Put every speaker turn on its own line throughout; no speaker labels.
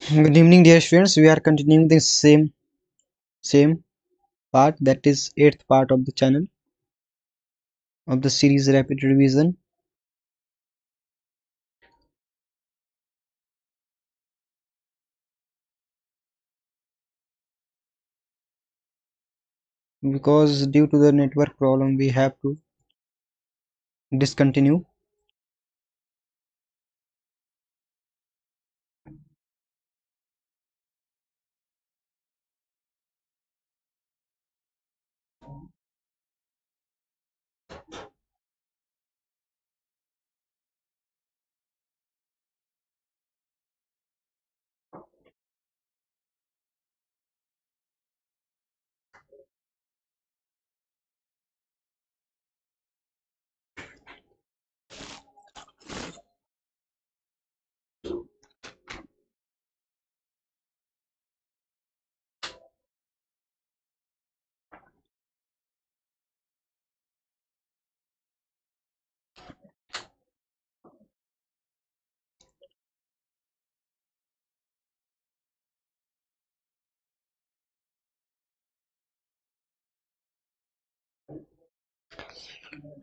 Good evening, dear students. We are continuing the same part, that is eighth part of the channel of the series Rapid Revision. Because due to the network problem, we have to discontinue.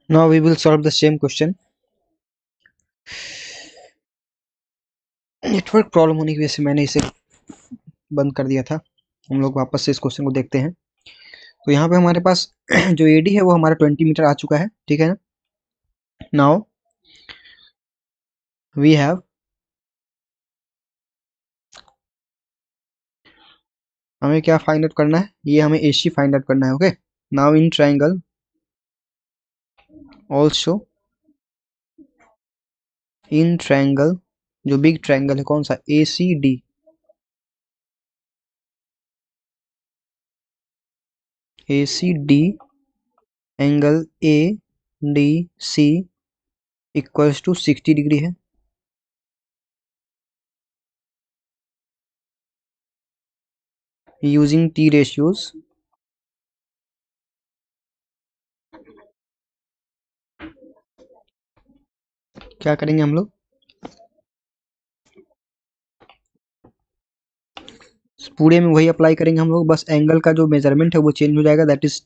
Now we will solve the same question. Network problem होने की वजह से मैंने इसे बंद कर दिया था. हम लोग वापस से इस क्वेश्चन को देखते हैं. तो यहाँ पे हमारे पास जो एडी है वो हमारा 20 मीटर आ चुका है. ठीक है ना. नाउ वी हैव हमें क्या फाइंड आउट करना है. ये हमें एसी फाइंड आउट करना है. Okay. Now in triangle also in triangle, जो बिग ट्रायंगल है कौन सा, A C D. A C D angle A D C equals to 60 degree है. यूजिंग टी रेशियोज, क्या करेंगे हम लोग, पूरे में वही अप्लाई करेंगे हम लोग. बस एंगल का जो मेजरमेंट है वो चेंज हो जाएगा. That is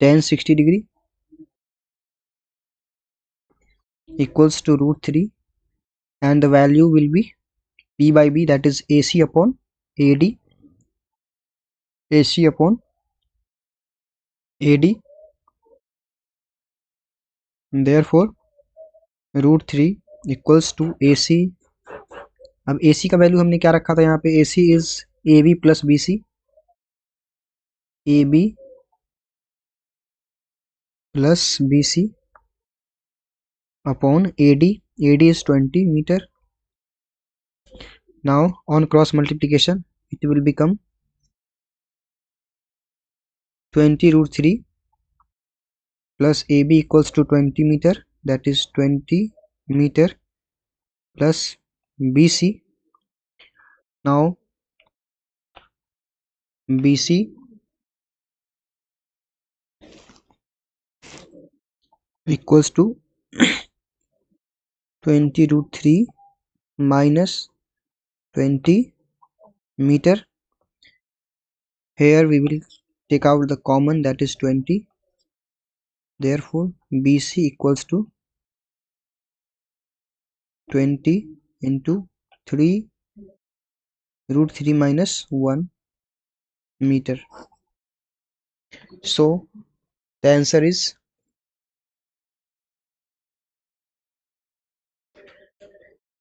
tan 60 degree equals to √3 and the value will be P by B, that is AC upon AD, AC upon AD. therefore √3 equals to AC. अब AC का वैल्यू हमने क्या रखा था यहाँ पे, AC is AB plus BC, AB plus BC upon AD. AD is 20 meter. Now on cross multiplication it will become 20 √3 plus AB equals to 20 meter, that is 20 meter plus BC. Now BC equals to 20 √3 minus 20 meter. Here we will take out the common, that is 20. Therefore BC equals to 20 into 3 √3 minus 1 meter. So the answer is,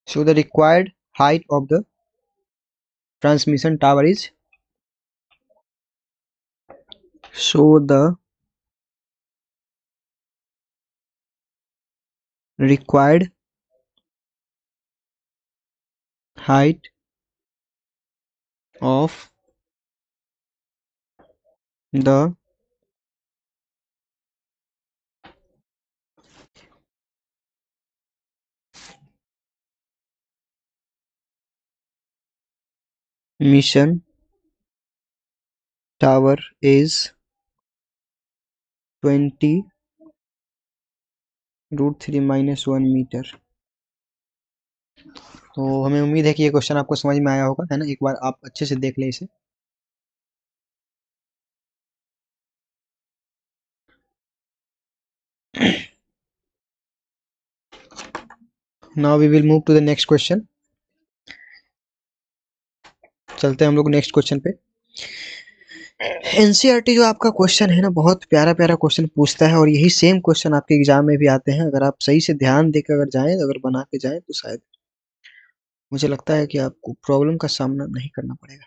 so the required height of the transmission tower is, so the required height of the mission tower is 20 √3 minus 1 meter. तो हमें उम्मीद है कि ये question आपको समझ में आया होगा, है ना। एक बार आप अच्छे से देख लें इसे। Now we will move to the next question. चलते हैं हम लोग नेक्स्ट क्वेश्चन पे। एनसीईआरटी जो आपका क्वेश्चन है ना, बहुत प्यारा प्यारा क्वेश्चन पूछता है, और यही सेम क्वेश्चन आपके एग्जाम में भी आते हैं। अगर आप सही से ध्यान देकर अगर जाएं, अगर बना के जाएं, तो शायद मुझे लगता है कि आपको प्रॉब्लम का सामना नहीं करना पड़ेगा।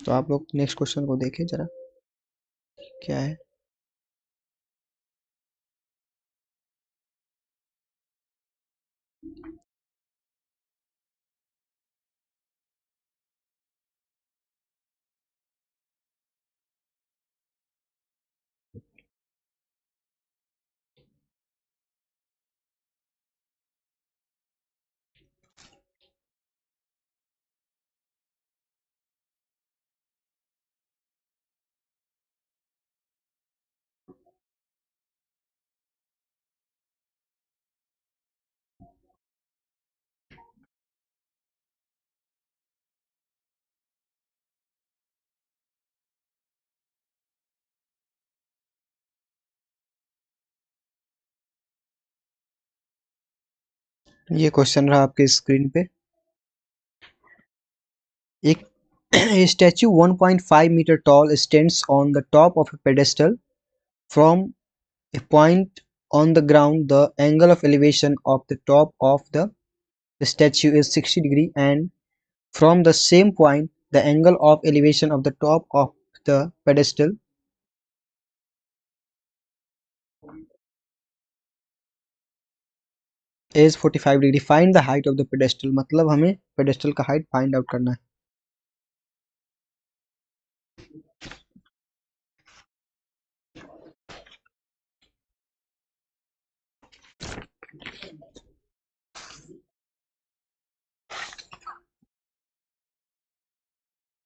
तो आप लोग नेक्स्ट क्वेश्चन को देखें जरा, क्या है। ये क्वेश्चन रहा आपके स्क्रीन पे। एक statue 1.5 metre tall stands on the top of a pedestal. From a point on the ground, the angle of elevation of the top of the statue is 60 degree, and from the same point, the angle of elevation of the top of the pedestal is 45 degree. Find the height of the pedestal. मतलब हमें pedestal का height find out करना है।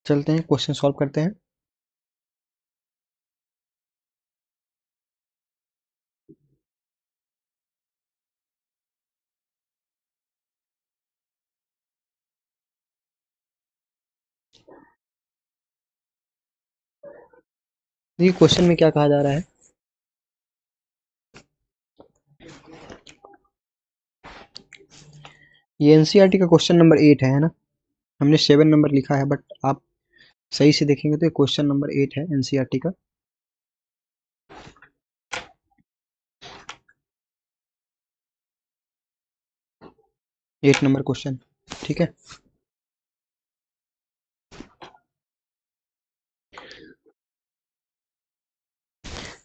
चलते हैं question solve करते हैं। ये क्वेश्चन में क्या कहा जा रहा है। ये एनसीईआरटी का क्वेश्चन नंबर 8 है ना। हमने 7 नंबर लिखा है, बट आप सही से देखेंगे तो ये क्वेश्चन नंबर 8 है एनसीईआरटी का। 8 नंबर क्वेश्चन, ठीक है।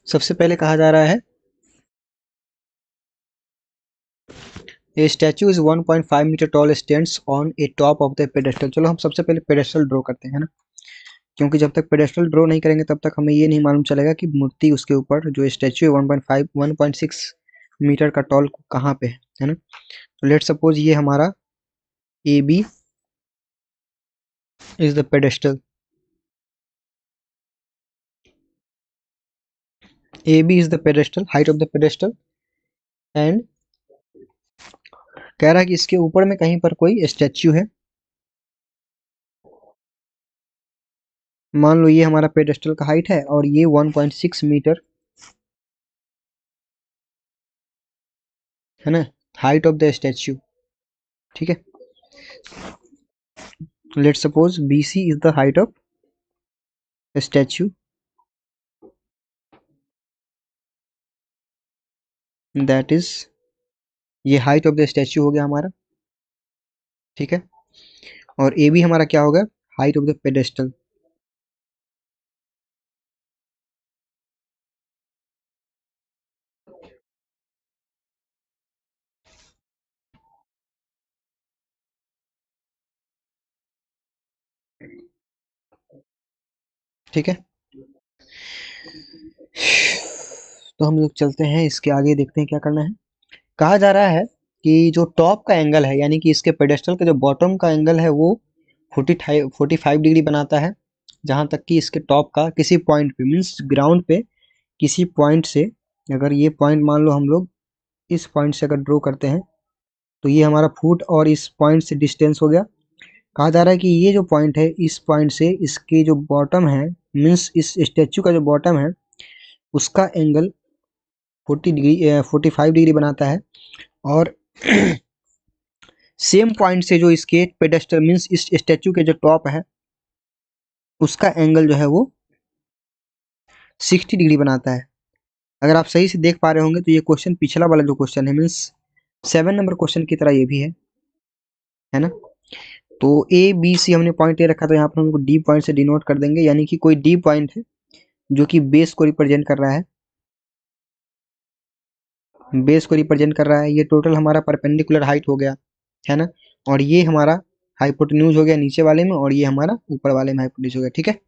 सबसे पहले कहा जा रहा है a statue is 1.5 metre tall stands on a top of the pedestal. चलो हम सबसे पहले पेडेस्टल ड्रॉ करते हैं ना, क्योंकि जब तक पेडेस्टल ड्रॉ नहीं करेंगे तब तक हमें ये नहीं मालूम चलेगा कि मूर्ति उसके ऊपर जो स्टैचू है 1.5 1.6 मीटर का टॉल कहाँ पे है ना। तो लेट सपोज ये हमारा A B is the pedestal. A B is the pedestal, height of the pedestal. And कह रहा है कि इसके ऊपर में कहीं पर कोई स्टैच्यू है। मान लो ये हमारा पेडेस्टल का हाइट है, और ये 1.6 मीटर है ना, हाइट ऑफ द स्टैच्यू, ठीक है। Let suppose B C is the height of statue, that is, ये हाइट ऑफ द स्टैच्यू हो गया हमारा, ठीक है। और ए बी हमारा क्या होगा, हाइट ऑफ द पेडेस्टल। ठीक है, तो हम लोग चलते हैं इसके आगे, देखते हैं क्या करना है। कहा जा रहा है कि जो टॉप का एंगल है, यानी कि इसके पेडेस्टल का जो बॉटम का एंगल है, वो 45 डिग्री बनाता है, जहां तक कि इसके टॉप का किसी पॉइंट पे, मीन्स ग्राउंड पे किसी पॉइंट से, अगर ये पॉइंट मान लो हम लोग इस पॉइंट से अगर ड्रॉ करते हैं, तो ये हमारा फुट और इस पॉइंट से डिस्टेंस हो गया। कहा जा रहा है कि ये जो पॉइंट है, इस पॉइंट से इसके जो बॉटम है, मीन्स इस स्टैचू का जो बॉटम है उसका एंगल 45 डिग्री बनाता है। और सेम पॉइंट से जो इसके पेडेस्टल मीन्स इस स्टैचू के जो टॉप है उसका एंगल जो है वो 60 डिग्री बनाता है। अगर आप सही से देख पा रहे होंगे तो ये क्वेश्चन पिछला वाला जो क्वेश्चन है मीन्स 7 नंबर क्वेश्चन की तरह ये भी है ना। तो ए बी सी हमने पॉइंट ले रखा, तो यहाँ पर हम उनको डी पॉइंट से डिनोट कर देंगे, यानी कि कोई डी पॉइंट है जो कि बेस को रिप्रेजेंट कर रहा है, बेस को रिप्रेजेंट कर रहा है। ये टोटल हमारा परपेंडिकुलर हाइट हो गया, है ना। और ये हमारा हाइपोटेन्यूज हो गया नीचे वाले में, और ये हमारा ऊपर वाले में हाइपोटेन्यूज हो गया, ठीक है।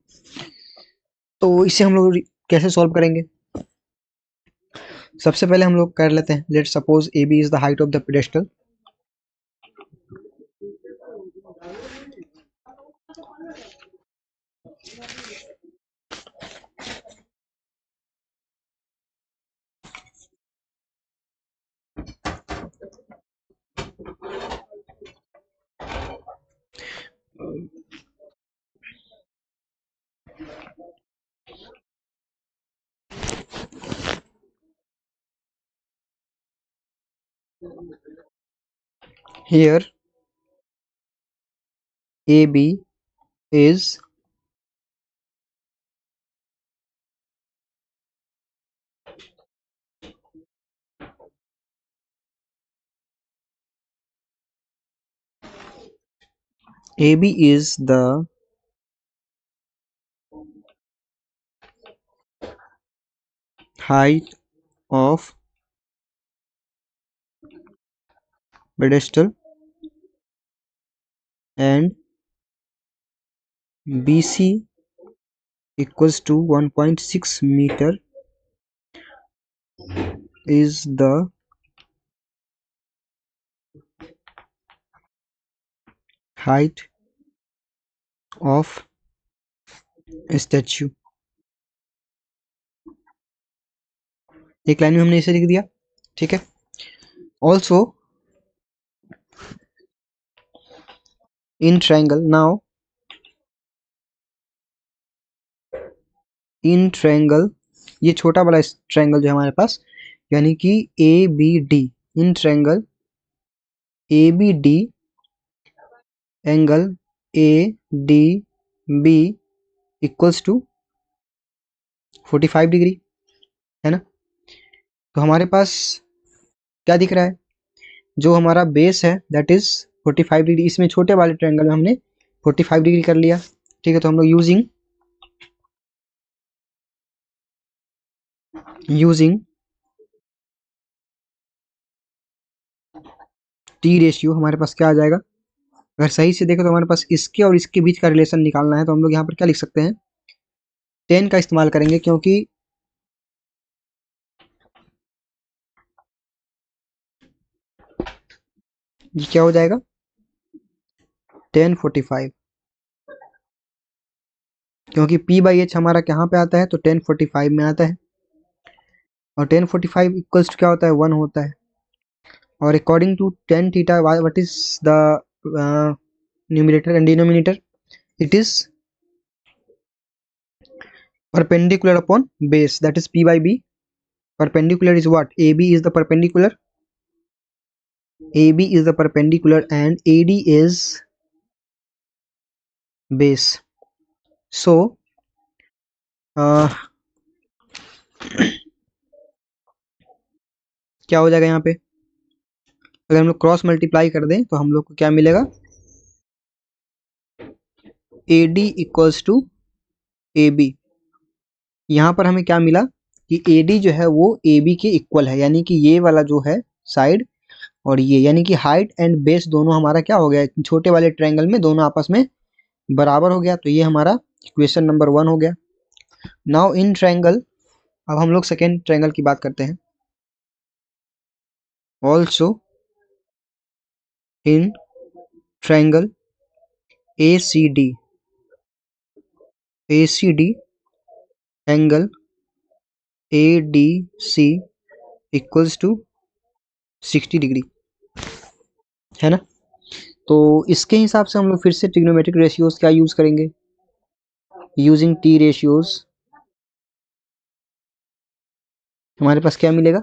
तो इसे हम लोग कैसे सॉल्व करेंगे? सबसे पहले हम लोग कर लेते हैं, let suppose A B is the height of the pedestal. Here AB is the height of pedestal and BC equals to 1.6 meter is the height of statue। एक लाइन में हमने इसे लिख दिया, ठीक है। Also in triangle, now in triangle, ये छोटा वाला ट्रायंगल जो है हमारे पास, यानी कि A B D, in triangle A B D, angle A D B equals to 45 degree, है ना। तो हमारे पास क्या दिख रहा है, जो हमारा बेस है दैट इज 45 डिग्री। इसमें छोटे वाले ट्रायंगल में हमने 45 डिग्री कर लिया, ठीक है। तो हम लोग यूजिंग टी रेशियो हमारे पास क्या आ जाएगा, अगर सही से देखें तो हमारे पास इसके और इसके बीच का रिलेशन निकालना है, तो हम लोग यहाँ पर क्या लिख सकते हैं, 10 का इस्तेमाल करेंगे, क्योंकि ये क्या हो जाएगा 1045, क्योंकि P बाई एच हमारा कहाँ पे आता है, तो 1045 में आता है। और 1045 इक्वल्स टू क्या होता है, 1 होता है। और according to tan theta what is the numerator and denominator, it is perpendicular upon base, that is P by B। Perpendicular is what, AB is the perpendicular, AB is the perpendicular and AD is base। So क्या हो जाएगा यहाँ पे, अगर हम लोग cross multiply कर दें तो हम लोग को क्या मिलेगा, AD इक्वल्स टू AB। यहाँ पर हमें क्या मिला कि AD जो है वो AB के इक्वल है, यानी कि ये वाला जो है साइड और ये, यानी कि हाइट एंड बेस दोनों हमारा क्या हो गया, छोटे वाले ट्रायंगल में दोनों आपस में बराबर हो गया। तो ये हमारा इक्वेशन नंबर 1 हो गया। नाउ इन ट्रायंगल, अब हम लोग सेकेंड ट्रायंगल की बात करते हैं। Also in triangle ACD, ACD angle ADC equals to 60 degree. है ना। तो इसके हिसाब से हम लोग फिर से ट्रिग्नोमेट्रिक रेशियोज क्या यूज करेंगे, यूजिंग टी रेशियोज हमारे पास क्या मिलेगा,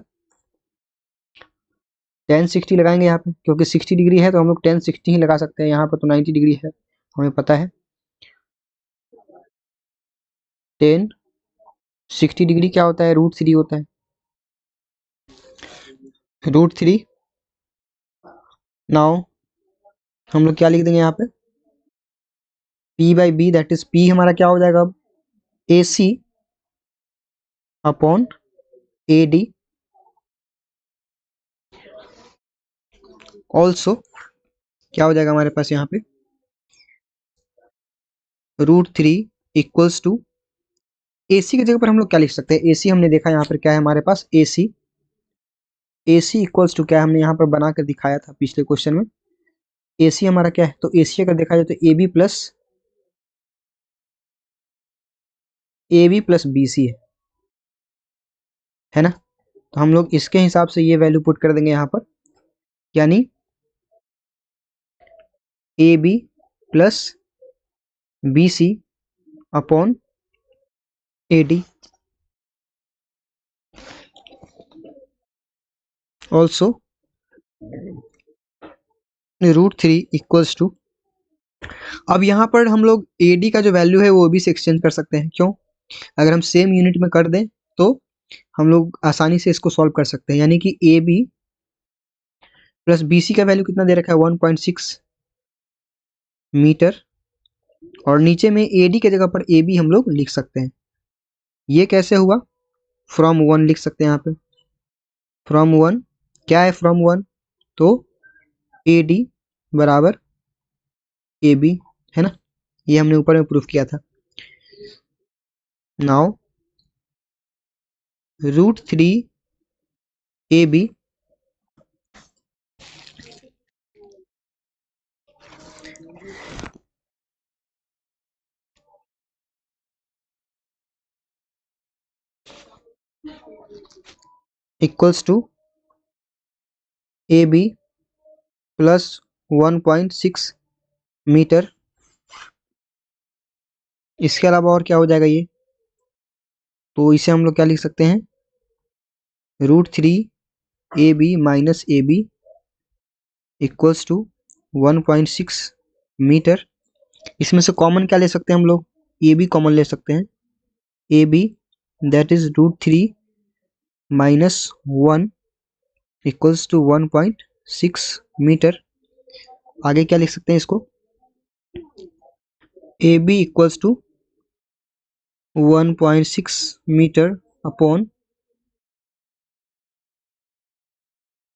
टेन 60 लगाएंगे यहाँ पे, क्योंकि 60 डिग्री है तो हम लोग 10 60 ही लगा सकते हैं, यहाँ पर तो 90 डिग्री है हमें पता है। 10 60 डिग्री क्या होता है, √3 होता है, √3। नाउ हम लोग क्या लिख देंगे यहाँ पे, P/B, दैट इज P हमारा क्या हो जाएगा अब, AC अपॉन AD, ऑल्सो क्या हो जाएगा हमारे पास यहाँ पे, √3 इक्वल्स टू, AC की जगह पर हम लोग क्या लिख सकते हैं, AC हमने देखा यहाँ पर क्या है हमारे पास, AC इक्वल्स टू क्या है, हमने यहाँ पर बना कर दिखाया था पिछले क्वेश्चन में। AC हमारा क्या है, तो AC अगर देखा जाए तो AB प्लस BC है ना। तो हम लोग इसके हिसाब से ये वैल्यू पुट कर देंगे यहाँ पर, यानी AB plus BC upon AD, also √3 equals to, अब यहाँ पर हम लोग AD का जो वैल्यू है वो भी से एक्सचेंज कर सकते हैं, क्यों, अगर हम सेम यूनिट में कर दें तो हम लोग आसानी से इसको सॉल्व कर सकते हैं, यानी कि AB प्लस BC का वैल्यू कितना दे रखा है, 1.6 मीटर, और नीचे में AD के जगह पर AB हम लोग लिख सकते हैं। ये कैसे हुआ, फ्रॉम 1 लिख सकते हैं यहाँ पे, फ्रॉम 1 क्या है, फ्रॉम 1 तो AD बराबर AB है ना, ये हमने ऊपर में प्रूफ किया था। Now √3 AB equals to AB plus 1.6 metre, इसके अलावा और क्या हो जाएगा ये, तो इसे हम लोग क्या लिख सकते हैं, √3 AB minus AB equals to 1.6 metre. इसमें से कॉमन क्या ले सकते हैं हम लोग, AB कॉमन ले सकते हैं, AB that is √3 minus 1 equals to 1.6 metre. आगे क्या लिख सकते हैं इसको, AB equals to 1.6 metre upon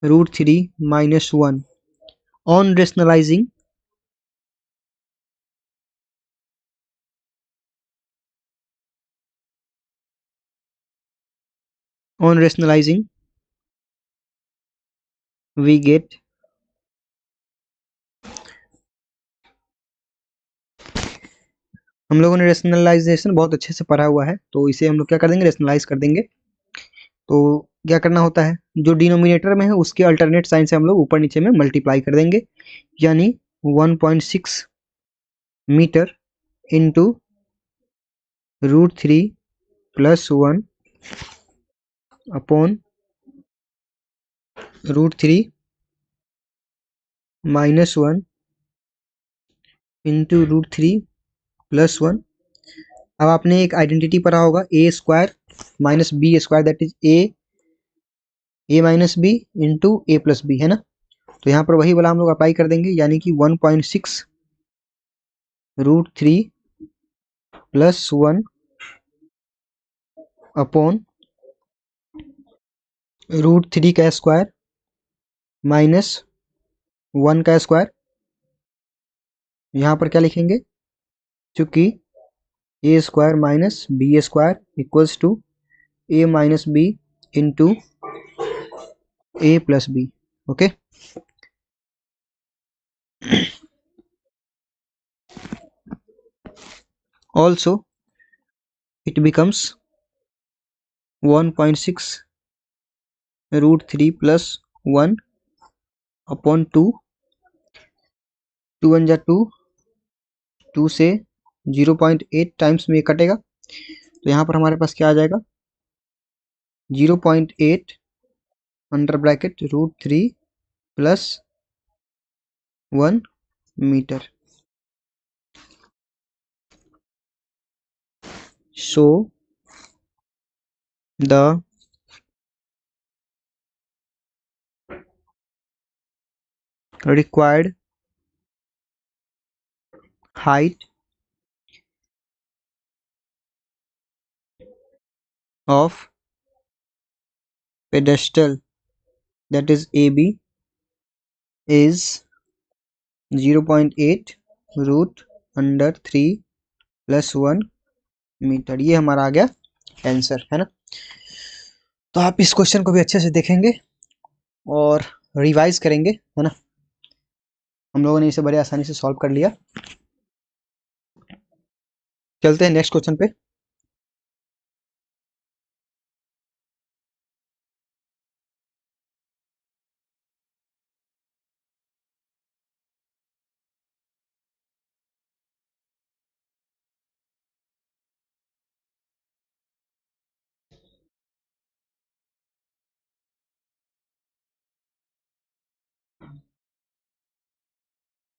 √3 minus 1, on rationalising we get हम लोगों ने रेशनलाइजेशन बहुत अच्छे से पढ़ा हुआ है, तो इसे हम लोग क्या कर देंगे, रेशनलाइज कर देंगे। तो क्या करना होता है, जो डिनोमिनेटर में है उसके अल्टरनेट साइन से हम लोग ऊपर नीचे में मल्टीप्लाई कर देंगे, यानी 1.6 metre into √3 plus 1 upon √3 minus 1 into √3 plus 1। अब आपने एक आइडेंटिटी पढ़ा होगा, A² minus B² that is A minus B into A plus B है ना। तो यहाँ पर वही वाला हम लोग अप्लाई कर देंगे, यानी कि 1.6 √3 प्लस 1 अपॉन √3 का स्क्वायर माइनस 1 का स्क्वायर। यहाँ पर क्या लिखेंगे, चूंकि A² minus B² equals to A minus B into A plus B, okay. Also it becomes 1.6 √3 plus 1 upon 2 2 1 जा 2, 2 से 0.8 टाइम्स में कटेगा, तो यहाँ पर हमारे पास क्या आ जाएगा, 0.8 under bracket √3 plus 1 metre. So the required height of pedestal, that is AB, is 0.8 √3 plus 1 metre. ये हमारा आ गया आंसर, है ना। तो आप इस क्वेश्चन को भी अच्छे से देखेंगे और रिवाइज करेंगे, है ना। हम लोगों ने इसे बड़े आसानी से सॉल्व कर लिया। चलते हैं नेक्स्ट क्वेश्चन पे।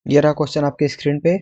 ये रहा क्वेश्चन आपके स्क्रीन पे।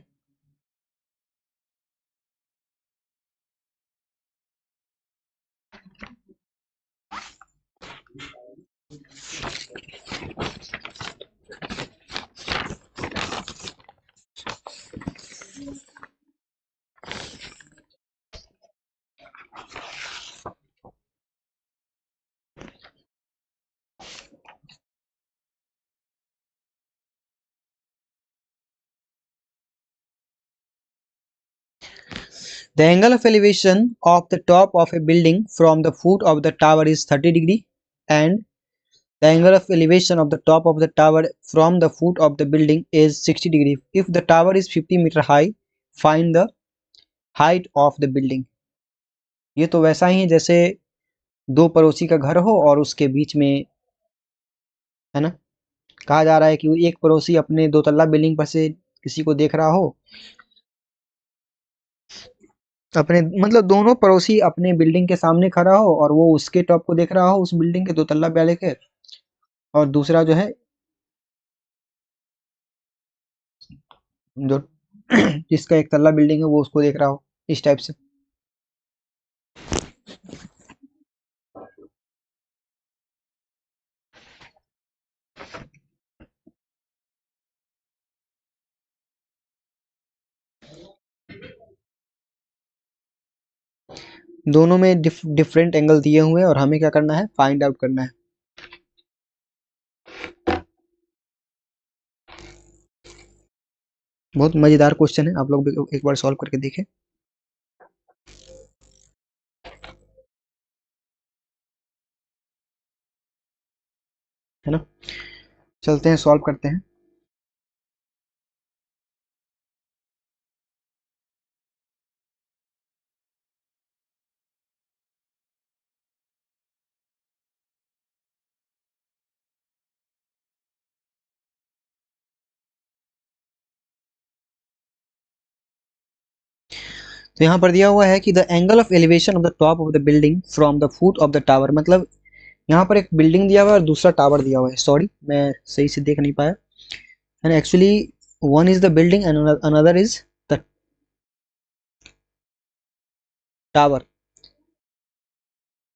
The angle of elevation of the top of a building from the foot of the tower is 30 degree, and the angle of elevation of the top of the tower from the foot of the building is 60 degree. If the tower is 50 meter high, find the height of the building. ये तो वैसा ही है जैसे दो पड़ोसी का घर हो और उसके बीच में, है ना, कहा जा रहा है कि एक पड़ोसी अपने दो तल्ला बिल्डिंग पर से किसी को देख रहा हो, अपने मतलब दोनों पड़ोसी अपने बिल्डिंग के सामने खड़ा हो और वो उसके टॉप को देख रहा हो, उस बिल्डिंग के दो तल्ला वाले के, और दूसरा जो है जो जिसका एक तल्ला बिल्डिंग है वो उसको देख रहा हो, इस टाइप से। दोनों में डिफरेंट एंगल दिए हुए हैं और हमें क्या करना है, फाइंड आउट करना है। बहुत मजेदार क्वेश्चन है, आप लोग भी एक बार सॉल्व करके देखें, है ना। चलते हैं सॉल्व करते हैं। तो यहाँ पर दिया हुआ है कि the angle of elevation of the top of the building from the foot of the tower, मतलब यहाँ पर एक बिल्डिंग दिया हुआ है और दूसरा टावर दिया हुआ है। सॉरी, मैं सही से देख नहीं पाया, and actually one is the building and another is the tower.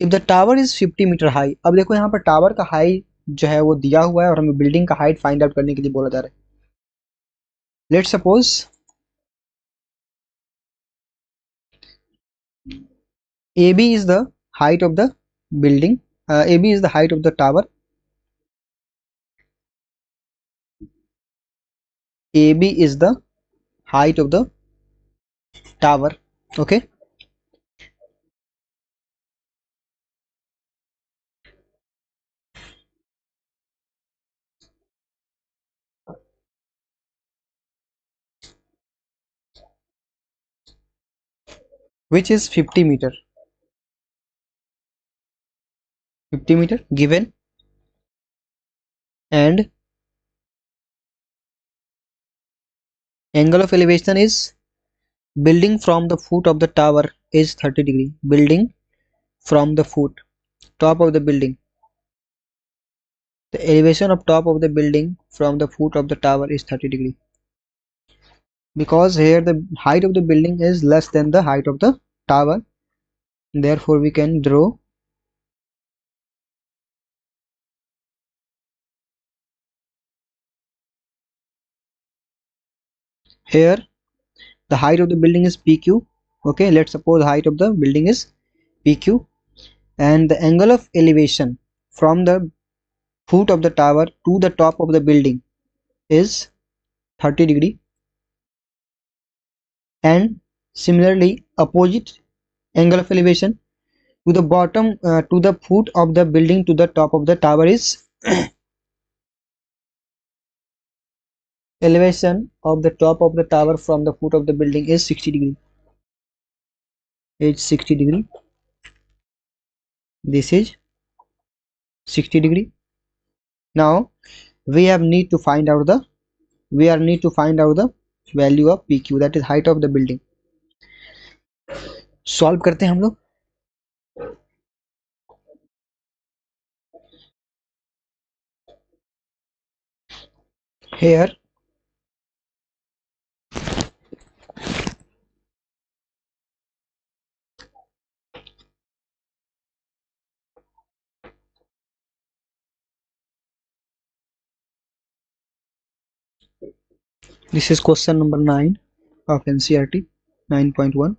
If the tower is 50 metre high, अब देखो यहाँ पर टावर का हाइट जो है वो दिया हुआ है और हमें बिल्डिंग का हाइट फाइंड आउट करने के लिए बोला जा रहा है। Let's suppose AB is the height of the building, AB is the height of the tower, AB is the height of the tower, okay, which is 50 meter, 50 meter given, and Angle of elevation is building from the foot of the tower is 30 degree. Building from the foot, top of the building. The elevation of top of the building from the foot of the tower is 30 degree. Because here the height of the building is less than the height of the tower, therefore we can draw here the height of the building is PQ. Okay, let's suppose the height of the building is PQ, and the angle of elevation from the foot of the tower to the top of the building is 30 degree, and similarly opposite angle of elevation to the bottom to the foot of the building to the top of the tower is elevation of the top of the tower from the foot of the building is 60 degree. It's 60 degree. This is 60 degree. Now we need to find out the value of PQ, that is height of the building. Solve करते हैं हम लोग. Here this is question number 9 of NCERT 9.1.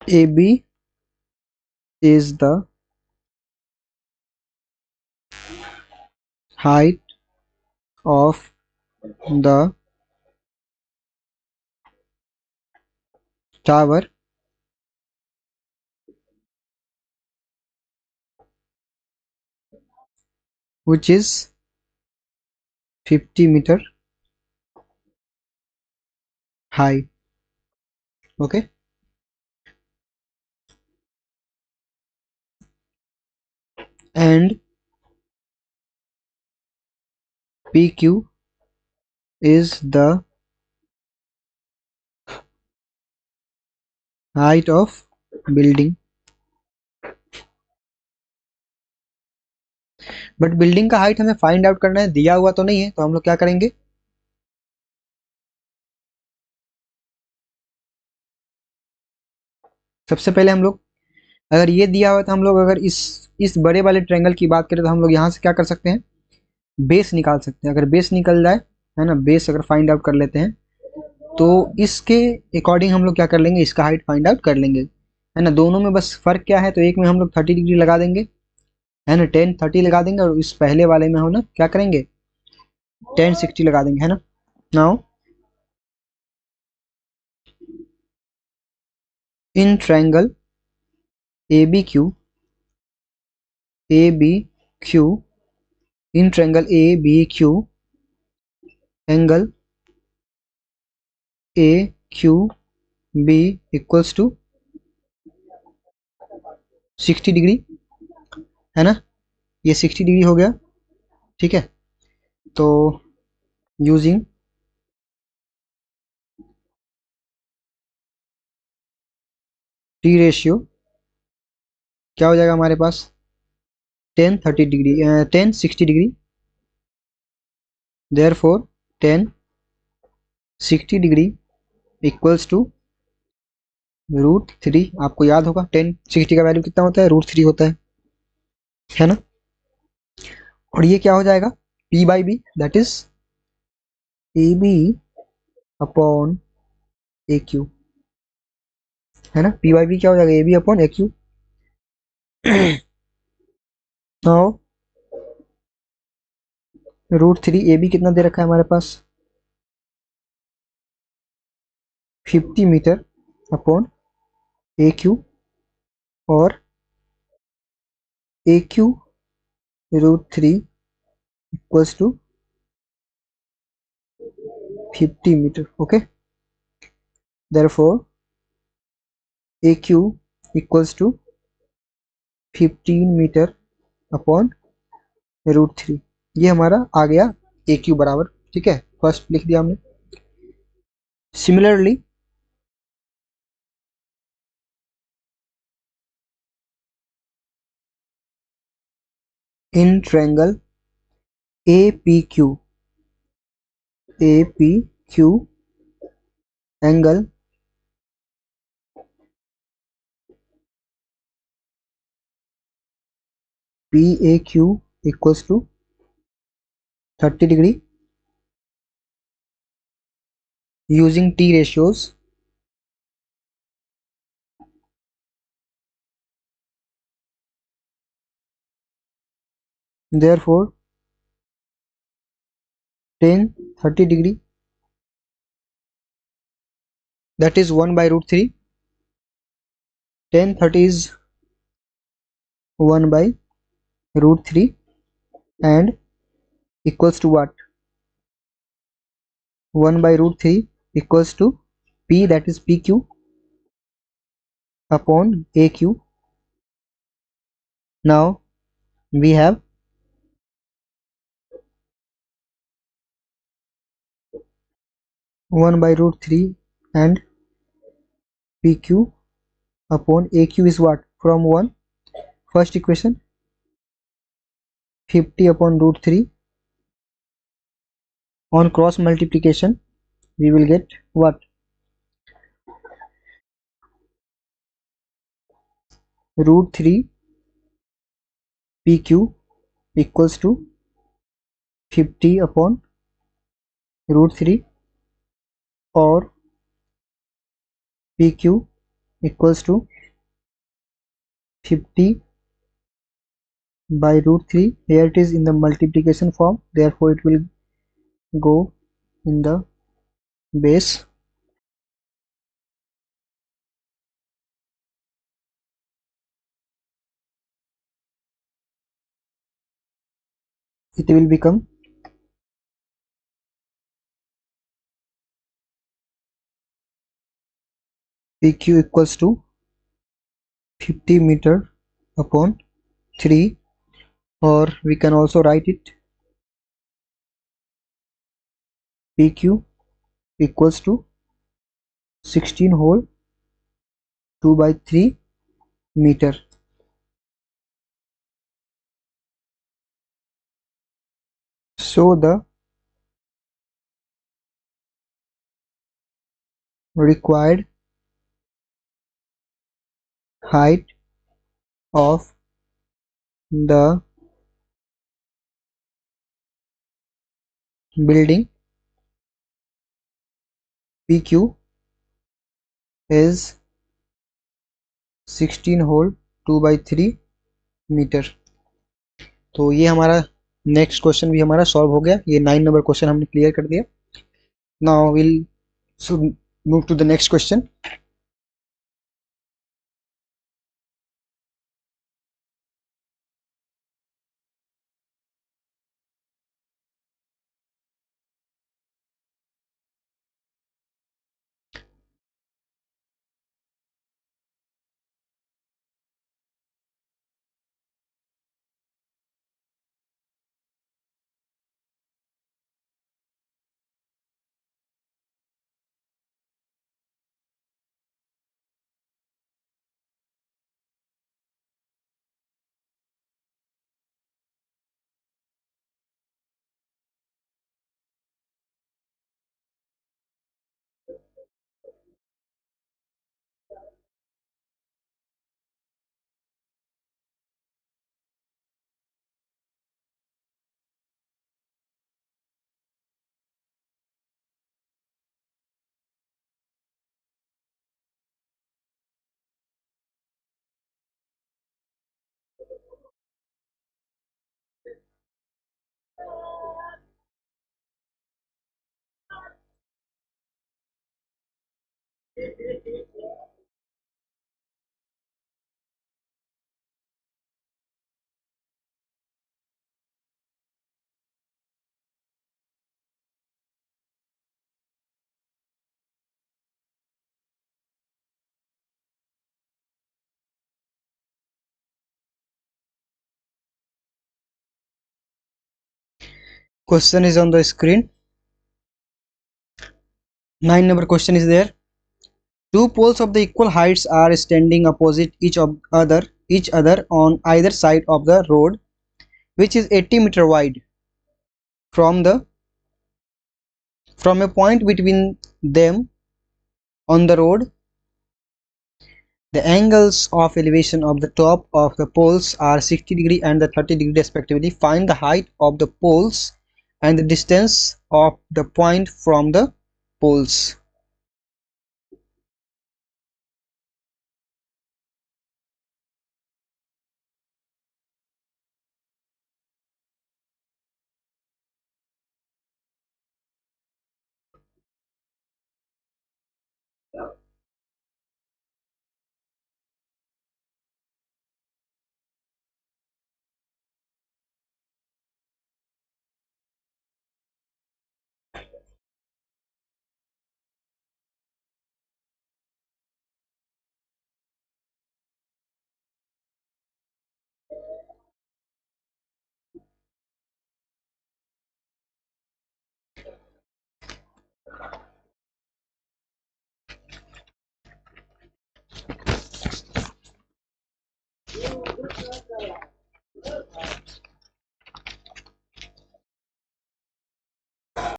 AB is the height of the tower which is 50 meter high. Okay, and PQ is the height of building. But building का height हमें find out करना है, दिया हुआ तो नहीं है, तो हम लोग क्या करेंगे, सबसे पहले हम लोग अगर ये दिया हुआ तो हम लोग अगर इस बड़े वाले ट्रायंगल की बात करें तो हम लोग यहाँ से क्या कर सकते हैं, बेस निकाल सकते हैं. अगर बेस निकल जाए, है ना, बेस अगर फाइंड आउट कर लेते हैं तो इसके अकॉर्डिंग हम लोग क्या कर लेंगे, इसका हाइट फाइंड आउट कर लेंगे, है ना. दोनों में बस फर्क क्या है, तो एक में हम लोग 30 डिग्री लगा देंगे, है ना, 10 30 लगा देंगे, और इस पहले वाले में हम ना क्या करेंगे, 10 60 लगा देंगे, है ना. Now in triangle ABQ in triangle ABQ, angle AQB equals to 60 degree, है ना. ये 60 डिग्री हो गया, ठीक है. तो यूजिंग टी रेशियो क्या हो जाएगा हमारे पास, 10 30 degree 10 60 degree, therefore 10 60 degree equals to √3. आपको याद होगा 10 60 का वैल्यू कितना होता है, √3 होता है ना. और ये क्या हो जाएगा, P/B, that is AB upon AQ, है ना. P/B क्या हो जाएगा, AB upon AQ. Now √3, AB कितना दे रखा है हमारे पास, 50 मीटर अपॉन AQ, और AQ √3 equals to 50 metre. Okay, therefore AQ equals to 15 metre upon √3। ये हमारा आ गया ए क्यू बराबर, ठीक है, फर्स्ट लिख दिया हमने। Similarly in triangle A P Q, A P Q angle P A Q equals to 30 degree using T ratios, therefore tan 30 degree, that is 1 by √3. Tan 30 is 1 by √3 and equals to what? 1 by √3 equals to P, that is PQ upon AQ. Now we have 1 by √3 and PQ upon AQ is what? From 1, first equation, 50 upon √3, on cross multiplication we will get what? √3 PQ equals to 50 upon √3, or PQ equals to 50 by √3. Here it is in the multiplication form, therefore it will go in the base. It will become PQ equals to 50 meter upon 3, or we can also write it PQ equals to 16 whole 2 by 3 meter. So the required height of the building PQ is 16 whole 2 by 3 metre. तो ये हमारा next question भी हमारा solve हो गया। ये 9 number question हमने clear कर दिया। Now will move to the next question. Question is on the screen. 9 number question is there. Two poles of the equal heights are standing opposite each other on either side of the road, which is 80 meter wide. From a point between them on the road, the angles of elevation of the top of the poles are 60 degree and the 30 degree respectively. Find the height of the poles and the distance of the point from the poles.